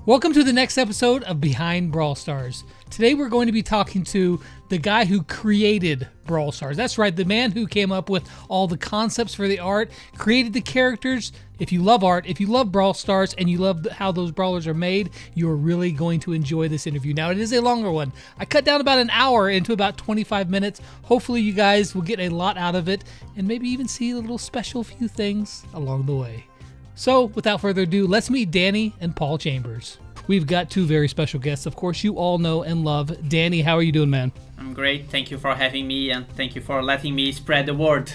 Welcome to the next episode of Behind Brawl Stars. Today we're going to be talking to the guy who created Brawl Stars. That's right, the man who came up with all the concepts for the art, created the characters. If you love art, if you love Brawl Stars, and you love how those brawlers are made, you're really going to enjoy this interview. Now, it is a longer one. I cut down about an hour into about 25 minutes. Hopefully you guys will get a lot out of it and maybe even see a little special few things along the way. So, without further ado, let's meet Dani and Paul Chambers. We've got two very special guests. Of course, you all know and love Dani. How are you doing, man? I'm great. Thank you for having me, and thank you for letting me spread the word.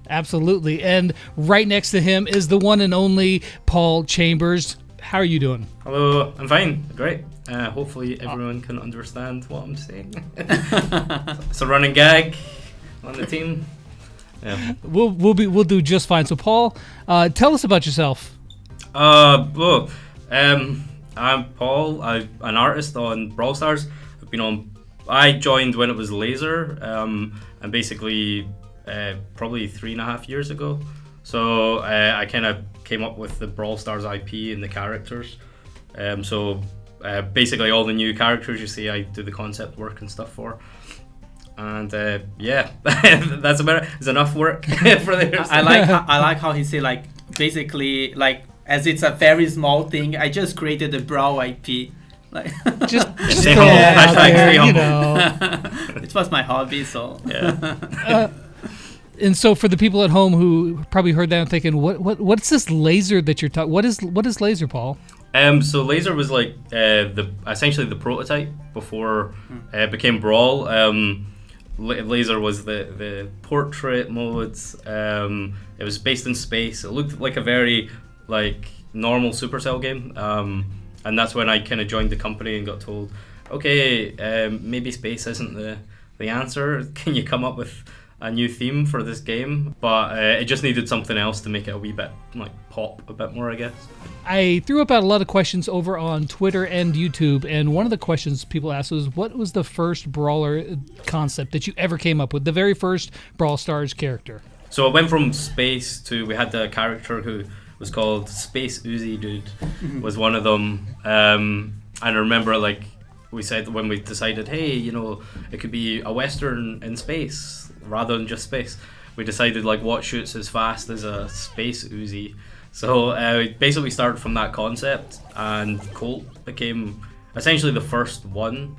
Absolutely. And right next to him is the one and only Paul Chambers. How are you doing? Hello, I'm fine. Great. Hopefully everyone can understand what I'm saying. It's a running gag on the team. Yeah. We'll do just fine. So, Paul, tell us about yourself. I'm Paul. I'm an artist on Brawl Stars. I joined when it was Laser, and basically probably 3.5 years ago. So I kind of came up with the Brawl Stars IP and the characters. Basically all the new characters you see, I do the concept work and stuff for. And that's about it. It's enough work for the. I like how he say basically as it's a very small thing. I just created a Brawl IP. Just stay humble. Stay you humble. It was my hobby, so Yeah. And so, for the people at home who probably heard that and thinking, what's this laser that you're talking? What is laser, Paul? So Laser was essentially the prototype before it became Brawl. Laser was the portrait modes. It was based in space. It looked like a very normal Supercell game. And that's when I kind of joined the company and got told, okay, maybe space isn't the answer. Can you come up with a new theme for this game? But it just needed something else to make it a wee bit pop a bit more, I guess. I threw up out a lot of questions over on Twitter and YouTube, and one of the questions people asked was, what was the first Brawler concept that you ever came up with, the very first Brawl Stars character? So it went from space to, we had the character who was called Space Uzi Dude, was one of them. And I remember we said when we decided, hey, it could be a Western in space rather than just space. We decided what shoots as fast as a Space Uzi. So basically we started from that concept, and Colt became essentially the first one.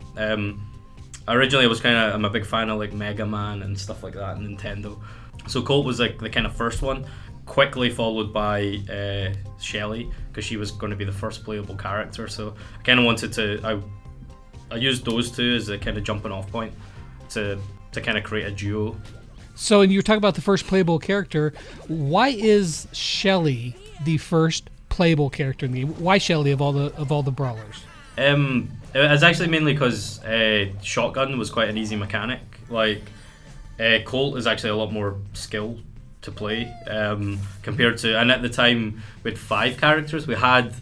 Originally I'm a big fan of Mega Man and stuff like that, and Nintendo. So Colt was the kind of first one, quickly followed by Shelly, because she was going to be the first playable character. So I kind of wanted to, I used those two as a kind of jumping off point to kind of create a duo. So, and you were talking about the first playable character. Why is Shelly the first playable character in the game? Why Shelly of all the brawlers? It's actually mainly because shotgun was quite an easy mechanic. Colt is actually a lot more skill to play compared to, and at the time we had 5 characters. We had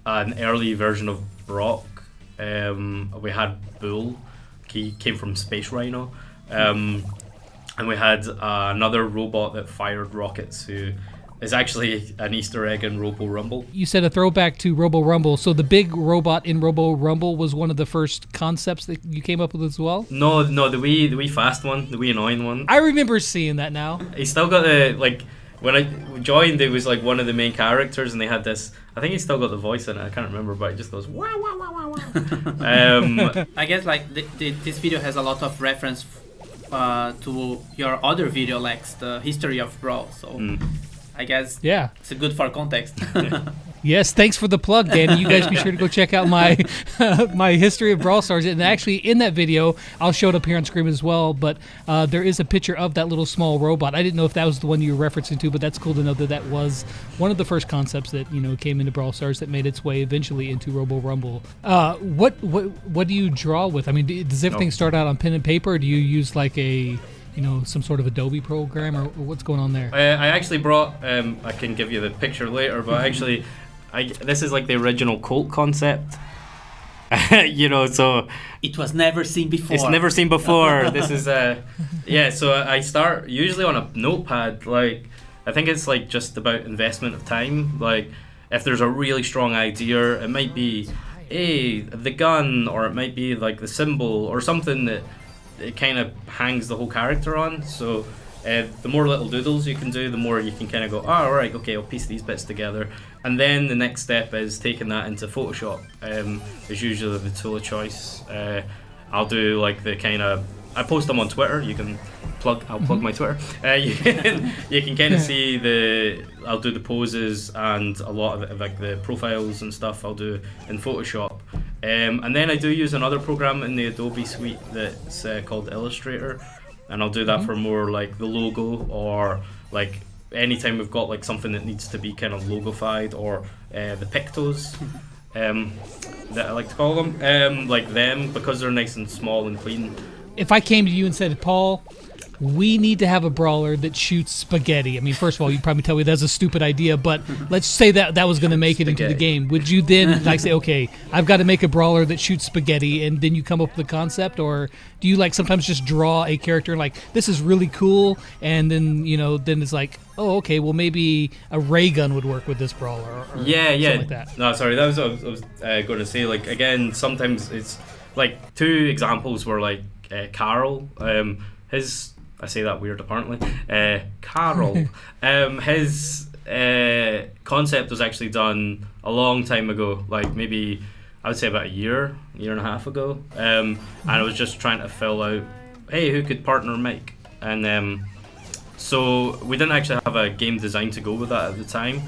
an early version of Brock. We had Bull. He came from Space Rhino. And we had another robot that fired rockets, who is actually an Easter egg in Robo Rumble. You said a throwback to Robo Rumble. So the big robot in Robo Rumble was one of the first concepts that you came up with as well? No, the wee fast one, the wee annoying one. I remember seeing that now. He still got when I joined, it was one of the main characters, and they had this. I think he still got the voice in it. I can't remember, but it just goes wow wow wow wow wow. I guess this video has a lot of reference to your other video, the history of Brawl. So I guess it's good for context. Yes, thanks for the plug, Dani. You guys be sure to go check out my my history of Brawl Stars. And actually, in that video, I'll show it up here on screen as well, but there is a picture of that little small robot. I didn't know if that was the one you were referencing to, but that's cool to know that was one of the first concepts that came into Brawl Stars that made its way eventually into Robo Rumble. What do you draw with? I mean, does everything start out on pen and paper, or do you use some sort of Adobe program, or what's going on there? I actually brought, I can give you the picture later, but actually, this is the original Colt concept. So it was never seen before. It's never seen before. This is so I start usually on a notepad. I think it's just about investment of time. if there's a really strong idea, it might be the gun, or it might be like the symbol or something that it kind of hangs the whole character on. So the more little doodles you can do, the more you can kind of go, alright, okay, I'll piece these bits together. And then the next step is taking that into Photoshop. Is usually the tool of choice. I'll do like the kind of, I post them on Twitter. You can I'll plug my Twitter. You can kind of see I'll do the poses and a lot of it, like the profiles and stuff I'll do in Photoshop. And then I do use another program in the Adobe suite that's called Illustrator, and I'll do that for more like the logo, or like anytime we've got like something that needs to be kind of logofied, or the pictos. That I like to call them, like them, because they're nice and small and clean. If I came to you and said, Paul, we need to have a brawler that shoots spaghetti. I mean, first of all, you'd probably tell me that's a stupid idea, but let's say that was going to make it into the game. Would you then like say, okay, I've got to make a brawler that shoots spaghetti, and then you come up with the concept? Or do you like sometimes just draw a character like, this is really cool, and then, then it's like, oh, okay, well maybe a ray gun would work with this brawler, or something like that. No, sorry, that was what I was going to say. Like, again, sometimes it's like, two examples were like Carl, I say that weird apparently. Carl, his concept was actually done a long time ago, like maybe I would say about a year and a half ago. And I was just trying to fill out, hey, who could partner Mike? And so we didn't actually have a game design to go with that at the time.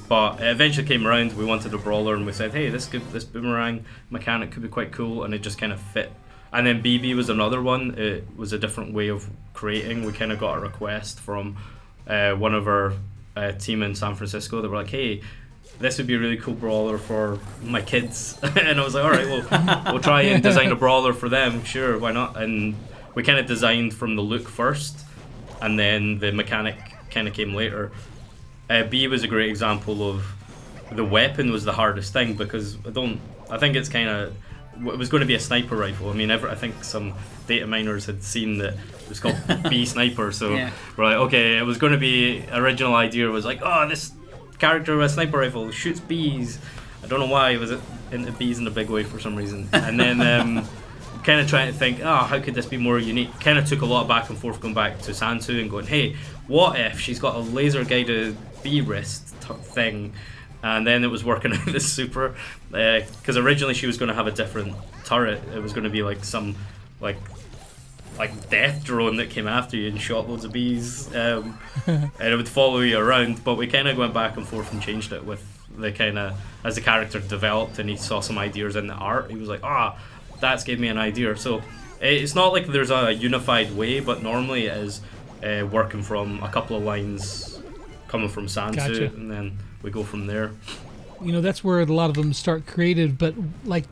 But it eventually came around. We wanted a brawler, and we said, hey, this boomerang mechanic could be quite cool, and it just kind of fit. And then BB was another one. It was a different way of creating. We kind of got a request from one of our team in San Francisco. They were like, hey, this would be a really cool brawler for my kids. And I was like, all right, we'll try and design a brawler for them. Sure, why not? And we kind of designed from the look first, and then the mechanic kind of came later. B was a great example of the weapon was the hardest thing, because I think it's kind of, it was going to be a sniper rifle. I mean, I think some data miners had seen that it was called B Sniper, so we're like, okay, it was going to be, original idea was like, oh, this character with a sniper rifle shoots bees. I don't know why, was it into bees in a big way for some reason. And then kind of trying to think, how could this be more unique? Kind of took a lot of back and forth going back to Santu and going, hey, what if she's got a laser guided bee wrist thing? And then it was working out this super, because originally she was going to have a different turret. It was going to be like some like death drone that came after you and shot loads of bees, and it would follow you around. But we kind of went back and forth and changed it with the kind of, as the character developed and he saw some ideas in the art, he was like, that's gave me an idea. So it's not like there's a unified way, but normally it is working from a couple of lines coming from Santu, Gotcha. And then we go from there. That's where a lot of them start creative, but like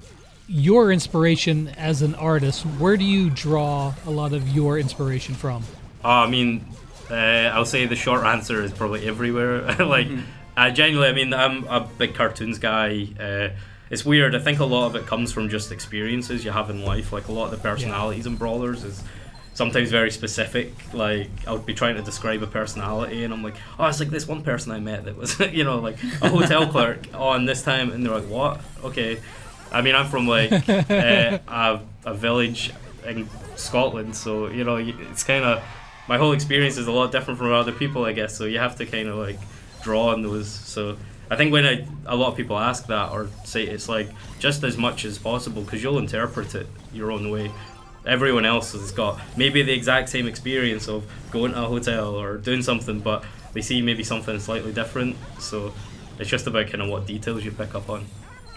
your inspiration as an artist, where do you draw a lot of your inspiration from? I mean, I'll say the short answer is probably everywhere. Genuinely, I mean, I'm a big cartoons guy. It's weird, I think a lot of it comes from just experiences you have in life. Like, a lot of the personalities in Brawlers is sometimes very specific. Like, I would be trying to describe a personality and I'm like, it's like this one person I met that was, like a hotel clerk on this time, and they're like, what? Okay. I mean, I'm from like a village in Scotland, so it's kind of, my whole experience is a lot different from other people, I guess, so you have to kind of like draw on those. So I think when a lot of people ask that or say, it's like just as much as possible, because you'll interpret it your own way. Everyone else has got maybe the exact same experience of going to a hotel or doing something, but they see maybe something slightly different. So it's just about kind of what details you pick up on.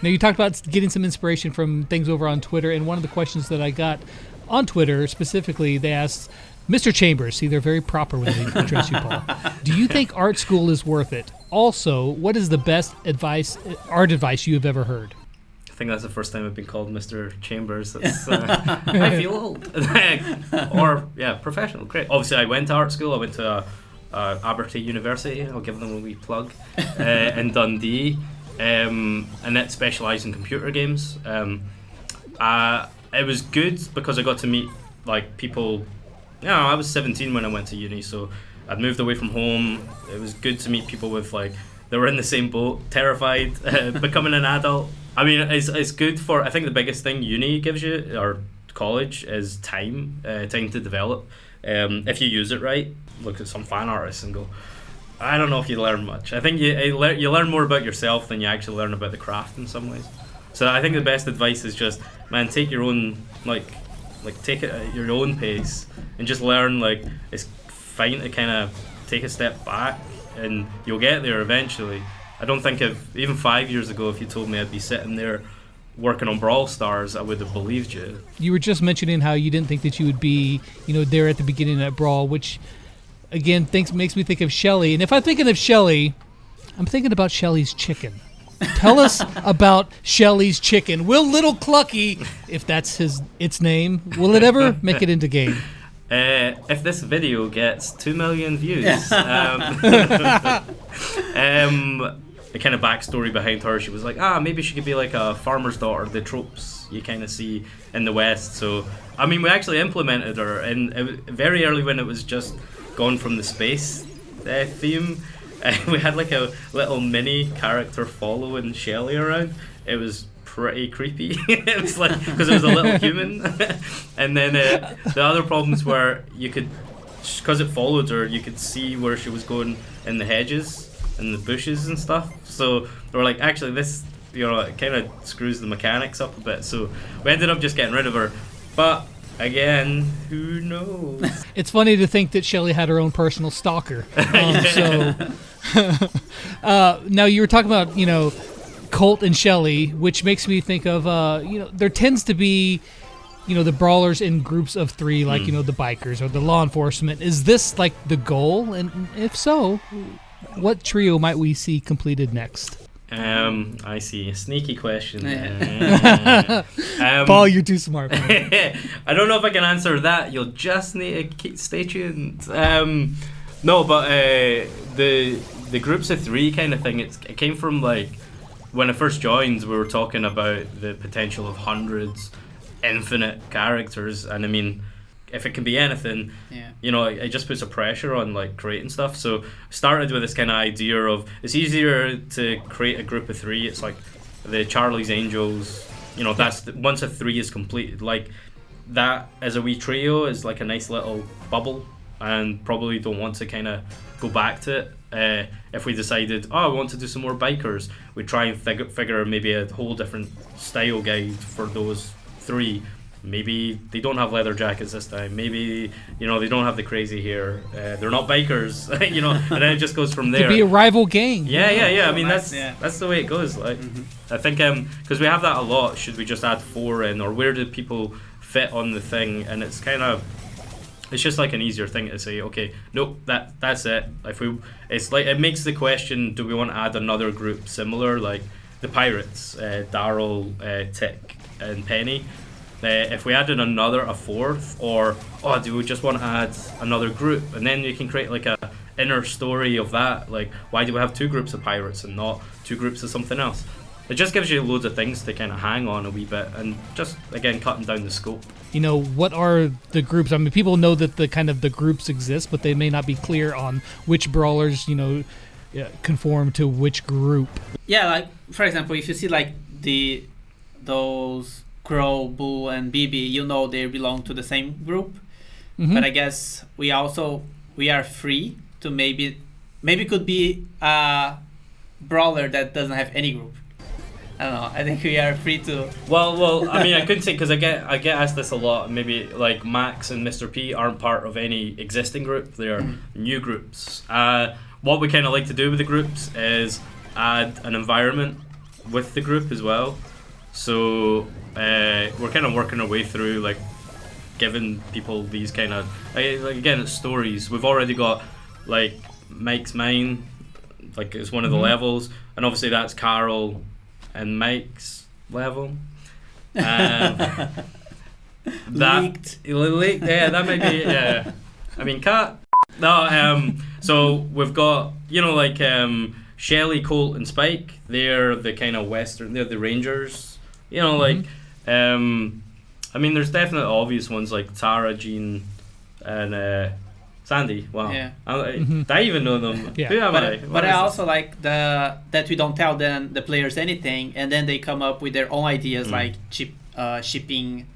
Now, you talked about getting some inspiration from things over on Twitter, and one of the questions that I got on Twitter specifically, they asked, Mr. Chambers, see, they're very proper when they address you, Paul. Do you think art school is worth it? Also, what is the best art advice you have ever heard? I think that's the first time I've been called Mr. Chambers. That's, I feel old. Or, professional, great. Obviously, I went to art school. I went to Abertay University. I'll give them a wee plug. In Dundee. And it specialised in computer games. It was good because I got to meet like people. I was 17 when I went to uni, so I'd moved away from home. It was good to meet people with like they were in the same boat, terrified, becoming an adult. I mean, it's good for, I think the biggest thing uni gives you, or college, is time to develop. If you use it right, look at some fan artists and go, I don't know if you learn much. I think you learn more about yourself than you actually learn about the craft in some ways. So I think the best advice is just, man, take your own, like take it at your own pace and just learn. Like, it's fine to kind of take a step back and you'll get there eventually. I don't think even 5 years ago, if you told me I'd be sitting there working on Brawl Stars, I would have believed you. You were just mentioning how you didn't think that you would be, there at the beginning of that Brawl, which again makes me think of Shelly. And if I'm thinking of Shelly, I'm thinking about Shelly's chicken. Tell us about Shelly's chicken. Will Little Clucky, if that's its name, will it ever make it into game? If this video gets 2 million views, the kind of backstory behind her, she was like, maybe she could be like a farmer's daughter, the tropes you kind of see in the West. So, I mean, we actually implemented her, and very early when it was just gone from the space theme, we had like a little mini character following Shelly around. It was pretty creepy. It was like, because it was a little human. And then the other problems were you could, because it followed her, you could see where she was going in the hedges and the bushes and stuff. So they were like, actually this, it kind of screws the mechanics up a bit. So we ended up just getting rid of her. But again, who knows? It's funny to think that Shelly had her own personal stalker. Now you were talking about, Colt and Shelly, which makes me think of, there tends to be, the brawlers in groups of 3, like, the bikers or the law enforcement. Is this like the goal? And if so, what trio might we see completed next? I see. A sneaky question. Paul, you're too smart. I don't know if I can answer that. You'll just need to stay tuned. No, but the groups of 3 kind of thing, it came from, like, when I first joined, we were talking about the potential of hundreds, infinite characters, and I mean, if it can be anything, it just puts a pressure on, like, creating stuff. So started with this kind of idea of, it's easier to create a group of 3. It's like the Charlie's Angels, that's once a 3 is completed, like, that as a wee trio is like a nice little bubble, and probably don't want to kind of go back to it. If we decided, I want to do some more bikers, we'd try and figure maybe a whole different style guide for those 3. Maybe they don't have leather jackets this time. Maybe, they don't have the crazy hair. They're not bikers, and then it just goes from there. To be a rival gang. Yeah. I mean, that's the way it goes. Like, I think, because we have that a lot, should we just add 4 in, or where do people fit on the thing? And it's kind of, it's just like an easier thing to say, okay, nope, that's it. It's like, it makes the question, do we want to add another group similar, like the Pirates, Daryl, Tick, and Penny? If we added a 4th, or do we just want to add another group? And then you can create like a inner story of that. Like, why do we have 2 groups of pirates and not 2 groups of something else? It just gives you loads of things to kind of hang on a wee bit, and just, again, cutting down the scope. What are the groups? I mean, people know that the groups exist, but they may not be clear on which brawlers, conform to which group. Yeah, like, for example, if you see like those Crow, Boo, and BB, they belong to the same group. Mm-hmm. But I guess we are free to maybe could be a brawler that doesn't have any group. I don't know. I think we are free to. Well. I mean, I couldn't say, because I get asked this a lot. Maybe like Max and Mr. P aren't part of any existing group. They are new groups. What we kind of like to do with the groups is add an environment with the group as well. So we're kind of working our way through, like, giving people these kind of, like, again, it's stories. We've already got, like, Mike's Mine, like, it's one of the levels, and obviously that's Carol and Mike's level. Leaked. Yeah, that might be, yeah. I mean, cat. No, so we've got, Shelly, Colt, and Spike. They're the kind of Western, they're the Rangers. I mean, there's definitely obvious ones like Tara, Jean, and Sandy. Wow. Yeah. I even know them. Yeah. Who am I? But What I is also like that we don't tell them the players anything, and then they come up with their own ideas, like shipping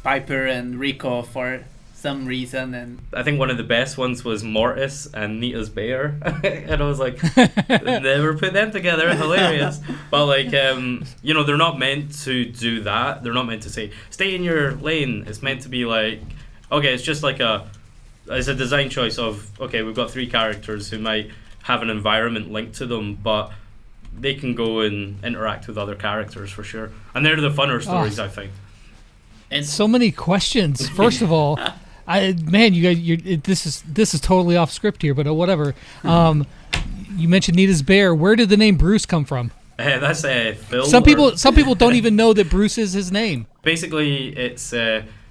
Piper and Rico for some reason. And I think one of the best ones was Mortis and Nita's bear, and I was like, never put them together, hilarious. But like, you know, they're not meant to do that. They're not meant to say stay in your lane. It's meant to be like, okay, it's just like it's a design choice of, okay, we've got 3 characters who might have an environment linked to them, but they can go and interact with other characters for sure, and they're the funner stories, I think. And so many questions. First of all, you guys, this is totally off script here, but whatever. You mentioned Nita's bear. Where did the name Bruce come from? That's Phil. Some people don't even know that Bruce is his name. Basically, it's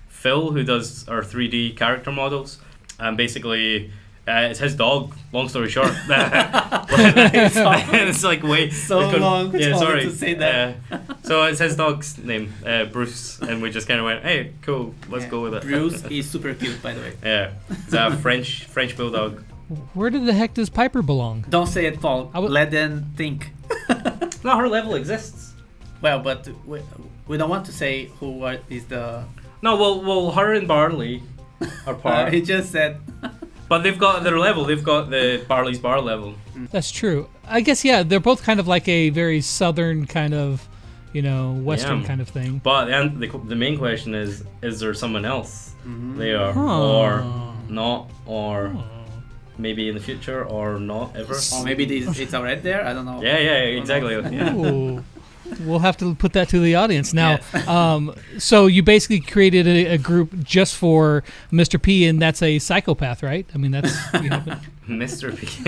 Phil who does our 3D character models, and basically it's his dog. Long story short, it's like way so long. Yeah, sorry to say that. So it's his dog's name, Bruce, and we just kind of went, hey, cool, let's go with it. Bruce is super cute, by the way. Yeah, it's a French bulldog. Where the heck does Piper belong? Don't say it, Paul. Let them think. No, her level exists. Well, but we don't want to say is the. No, well, her and Barley are part. He just said. But they've got their level. They've got the Barley's bar level. That's true. I guess, yeah, they're both kind of like a very southern kind of, western kind of thing. But the main question is there someone else there or not, or maybe in the future or not ever? Or maybe it's already there. I don't know. Yeah, exactly. Yeah. Ooh. We'll have to put that to the audience now. Yes. So you basically created a group just for Mr. P, and that's a psychopath, right? I mean, that's Mr. P.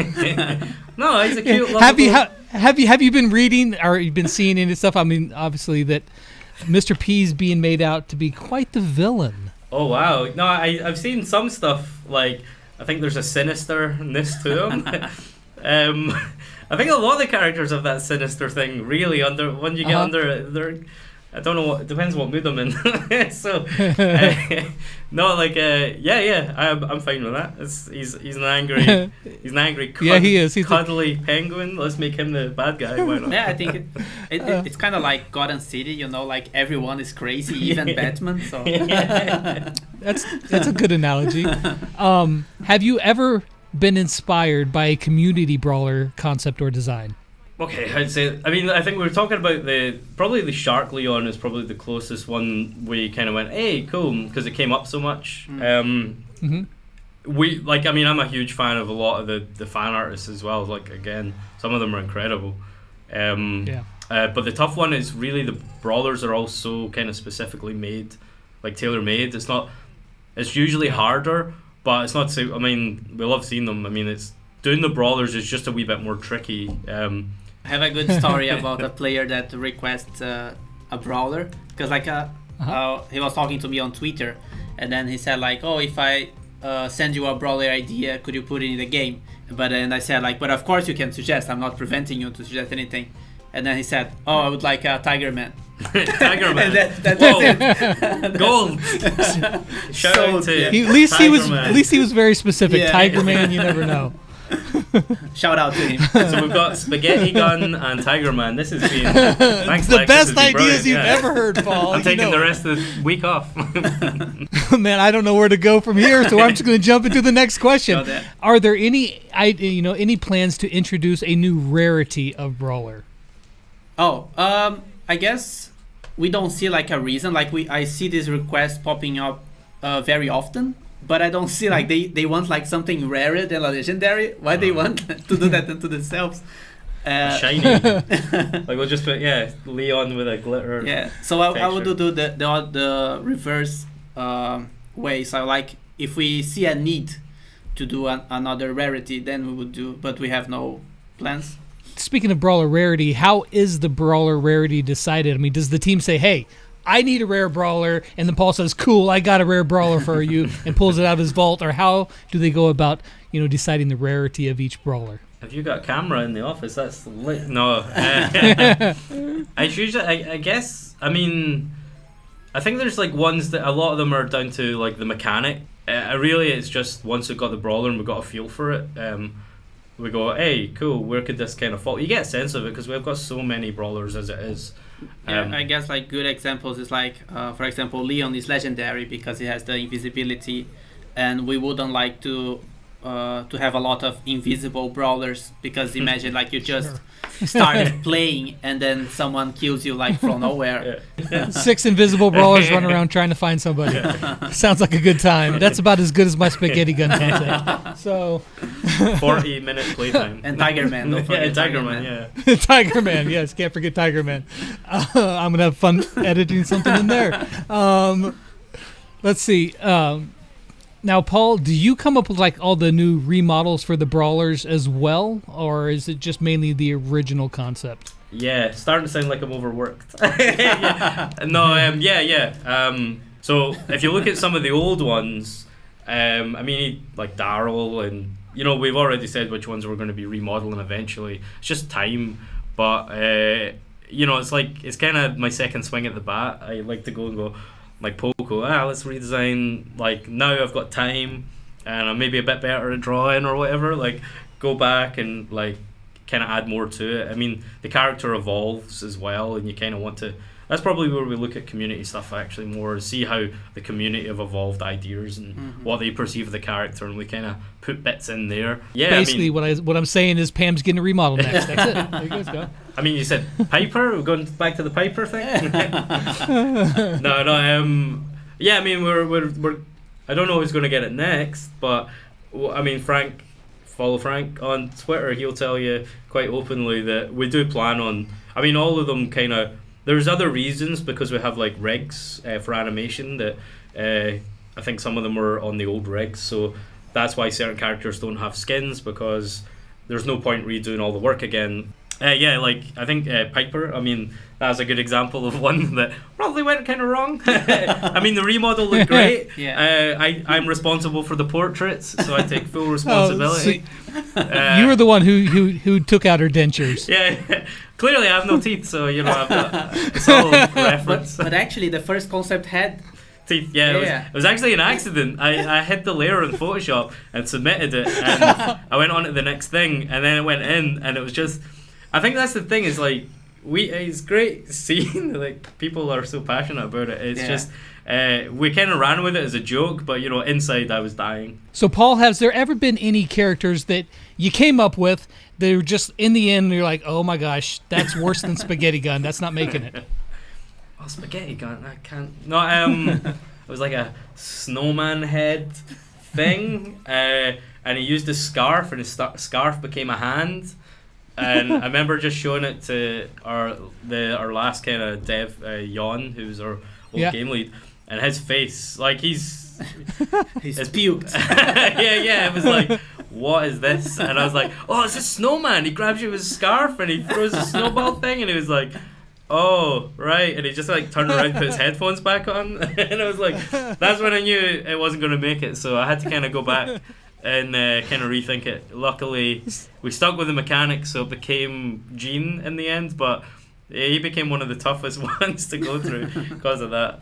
No, he's a cute. Lovable. Have you been reading or you've been seeing any stuff? I mean, obviously that Mr. P's being made out to be quite the villain. Oh wow! No, I've seen some stuff like I think there's a sinisterness to him. I think a lot of the characters have that sinister thing. Really, when you get under, they're. I don't know what. It depends what mood I'm in. So, no, like, I'm fine with that. He's an angry, yeah, he is. He's cuddly penguin. Let's make him the bad guy. Why not? Yeah, I think it's kind of like Gotham City. Like everyone is crazy, even Batman. So that's a good analogy. Have you ever been inspired by a community brawler concept or design? Okay, I'd say. I mean, I think we were talking about probably the Shark Leon is probably the closest one. We kind of went, hey, cool, because it came up so much. We like. I mean, I'm a huge fan of a lot of the fan artists as well. Like again, some of them are incredible. But the tough one is really the brawlers are all so kind of specifically made, like tailor made. It's usually harder. But it's not so. I mean, we love seeing them. I mean, it's doing the brawlers is just a wee bit more tricky. I have a good story about a player that requests a brawler because he was talking to me on Twitter, and then he said like, oh, if I send you a brawler idea, could you put it in the game? But then I said like, but of course you can suggest. I'm not preventing you to suggest anything. And then he said, oh, I would like a Tiger Man. Tiger Man. That's it. Gold. Shout out to at least he was very specific. Yeah. Tiger Man, you never know. Shout out to him. So we've got Spaghetti Gun and Tiger Man. This has been thanks, the Lex. Best ideas you've ever heard, Paul. I'm taking the rest of the week off. Man, I don't know where to go from here, so I'm just going to jump into the next question. Are there any plans to introduce a new rarity of Brawler? Oh, I guess we don't see like a reason. Like I see this request popping up very often, but I don't see like they want like something rarer than a legendary. Why they want to do that to themselves? Shiny. Like we'll just put Leon with a glitter. Yeah. So I would do the reverse way. So like if we see a need to do another rarity, then we would do. But we have no plans. Speaking of Brawler rarity, how is the Brawler rarity decided? I mean, does the team say, hey, I need a rare Brawler, and then Paul says, cool, I got a rare Brawler for you, and pulls it out of his vault? Or how do they go about, deciding the rarity of each Brawler? Have you got a camera in the office? That's lit. No. It's usually, I guess, I mean, I think there's like ones that a lot of them are down to like the mechanic really, it's just once we got the brawler and we got a feel for it, we go, hey, cool, where could this kind of fall? You get a sense of it because we've got so many brawlers as it is. I guess like good examples is like, for example, Leon is legendary because he has the invisibility, and we wouldn't like to have a lot of invisible brawlers because imagine like you just start playing and then someone kills you like from nowhere. 6 invisible brawlers run around trying to find somebody. Sounds like a good time. That's about as good as my spaghetti gun concept. So 40-minute playtime. And Tiger Man, don't forget Tiger Man, yeah. Tiger Man, yes, can't forget Tiger Man. I'm gonna have fun editing something in there. Let's see. Now, Paul, do you come up with like all the new remodels for the brawlers as well, or is it just mainly the original concept? Yeah, starting to sound like I'm overworked. So if you look at some of the old ones, I mean, like Daryl, and we've already said which ones we're going to be remodeling eventually. It's just time, but it's kind of my second swing at the bat. I like to go and go. Like Poco, let's redesign, like now I've got time and I'm maybe a bit better at drawing or whatever, like go back and like kind of add more to it. I mean, the character evolves as well, and you kind of want to, that's probably where we look at community stuff actually more, see how the community have evolved ideas and what they perceive of the character, and we kind of put bits in there. Yeah, basically what I'm saying is Pam's getting a remodel next. That's it. There you guys go. I mean, you said Piper. We're going back to the Piper thing. No. Yeah, I mean, we're. I don't know who's going to get it next, but I mean, Frank. Follow Frank on Twitter. He'll tell you quite openly that we do plan on. I mean, all of them kind of. There's other reasons because we have like rigs for animation that I think some of them were on the old rigs, so that's why certain characters don't have skins because there's no point redoing all the work again. Like I think Piper, I mean, that's a good example of one that probably went kind of wrong. I mean, the remodel looked great. I'm responsible for the portraits, so I take full responsibility. You were the one who took out her dentures. Yeah, clearly I have no teeth, so I've got a solid reference. But actually, the first concept had teeth. It was actually an accident. I hit the layer in Photoshop and submitted it, and I went on to the next thing, and then it went in, and it was just. I think that's the thing, is like it's great seeing like people are so passionate about it. It's just we kind of ran with it as a joke, but inside I was dying. So Paul, has there ever been any characters that you came up with that were just in the end you're like, oh my gosh, that's worse than Spaghetti Gun, that's not making it? Oh, Spaghetti Gun, I can't. No, it was like a snowman head thing, and he used a scarf, and his scarf became a hand. And I remember just showing it to our last kind of dev, Jon, who's our old game lead, and his face, like he's puked. yeah, it was like, what is this? And I was like, oh, it's a snowman. He grabs you with his scarf and he throws a snowball thing, and he was like, oh, right. And he just like turned around, put his headphones back on, and I was like, that's when I knew it wasn't going to make it. So I had to kind of go back and kind of rethink it. Luckily, we stuck with the mechanics, so it became Gene in the end, but he became one of the toughest ones to go through because of that.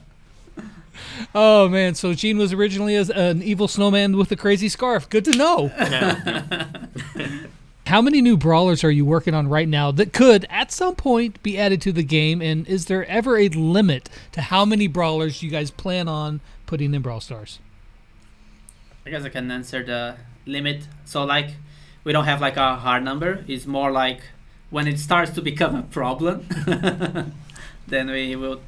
Oh man, so Gene was originally as an evil snowman with a crazy scarf. Good to know. Yeah. How many new brawlers are you working on right now that could, at some point, be added to the game? And is there ever a limit to how many brawlers you guys plan on putting in Brawl Stars? I guess I can answer the limit. So like, we don't have like a hard number. It's more like when it starts to become a problem, then we will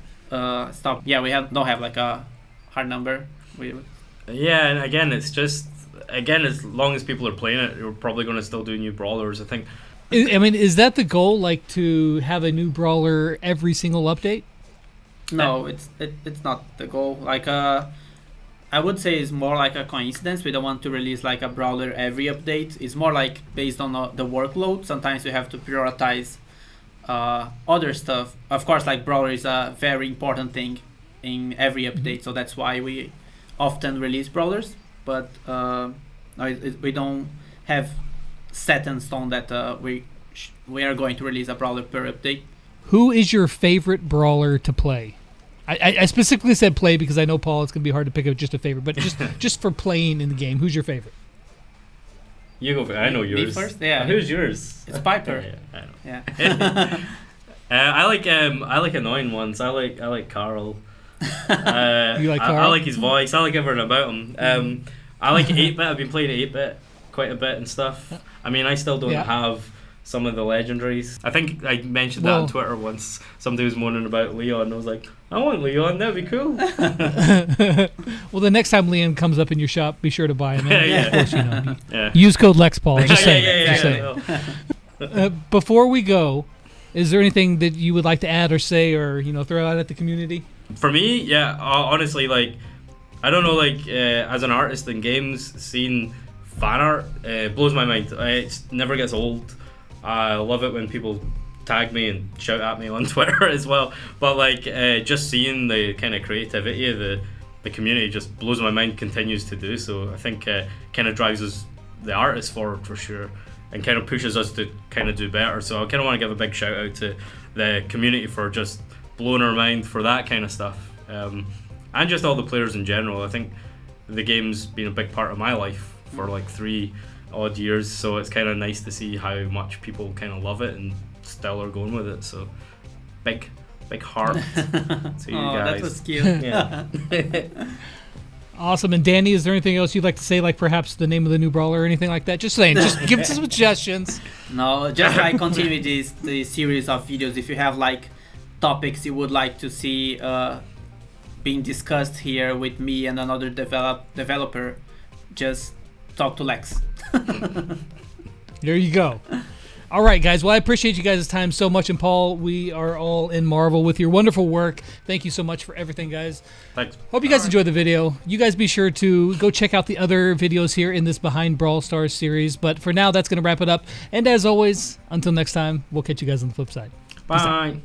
stop. Yeah, don't have like a hard number. Yeah, and again, it's just as long as people are playing it, you're probably going to still do new brawlers, I think. I mean, is that the goal? Like to have a new brawler every single update? No, it's not the goal. Like I would say it's more like a coincidence. We don't want to release like a brawler every update. It's more like based on the workload. Sometimes we have to prioritize other stuff. Of course, like brawler is a very important thing in every update, so that's why we often release brawlers. But we don't have set in stone that we are going to release a brawler per update. Who is your favorite brawler to play? I specifically said play because I know, Paul, it's going to be hard to pick up just a favorite, but just for playing in the game, who's your favorite? You go. I know yours. Me first? Yeah. Who's yours? It's Piper. Yeah, I know. Yeah. I like annoying ones. I like Carl. You like Carl? I like his voice. I like everything about him. I like 8-bit. I've been playing 8-bit quite a bit and stuff. I mean, I still don't have some of the legendaries. I think I mentioned that on Twitter once. Somebody was moaning about Leon. I was like, I want Leon. That'd be cool. Well, the next time Leon comes up in your shop, be sure to buy him. Yeah. Of course, you know. Use code LexPaul. Just saying. Before we go, is there anything that you would like to add or say or throw out at the community? For me, honestly, like, I don't know, like, as an artist in games, seeing fan art blows my mind. It never gets old. I love it when people tag me and shout at me on Twitter as well. But like, just seeing the kind of creativity of the community just blows my mind. Continues to do so. I think kind of drives us, the artists, forward for sure, and kind of pushes us to kind of do better. So I kind of want to give a big shout out to the community for just blowing our mind for that kind of stuff, and just all the players in general. I think the game's been a big part of my life for like 3 odd years, so it's kind of nice to see how much people kind of love it and still are going with it. So big heart to you guys. That was cute. Yeah. Awesome. And Dani, is there anything else you'd like to say, like perhaps the name of the new brawler or anything like that? Just saying, just give us some suggestions. No, just like continue the series of videos. If you have like topics you would like to see being discussed here with me and another developer, just talk to Lex. There you go. All right, guys. Well, I appreciate you guys' time so much. And Paul, we are all in marvel with your wonderful work. Thank you so much for everything, guys. Thanks. Hope you guys enjoyed the video. You guys be sure to go check out the other videos here in this Behind Brawl Stars series. But for now, that's going to wrap it up. And as always, until next time, we'll catch you guys on the flip side. Bye.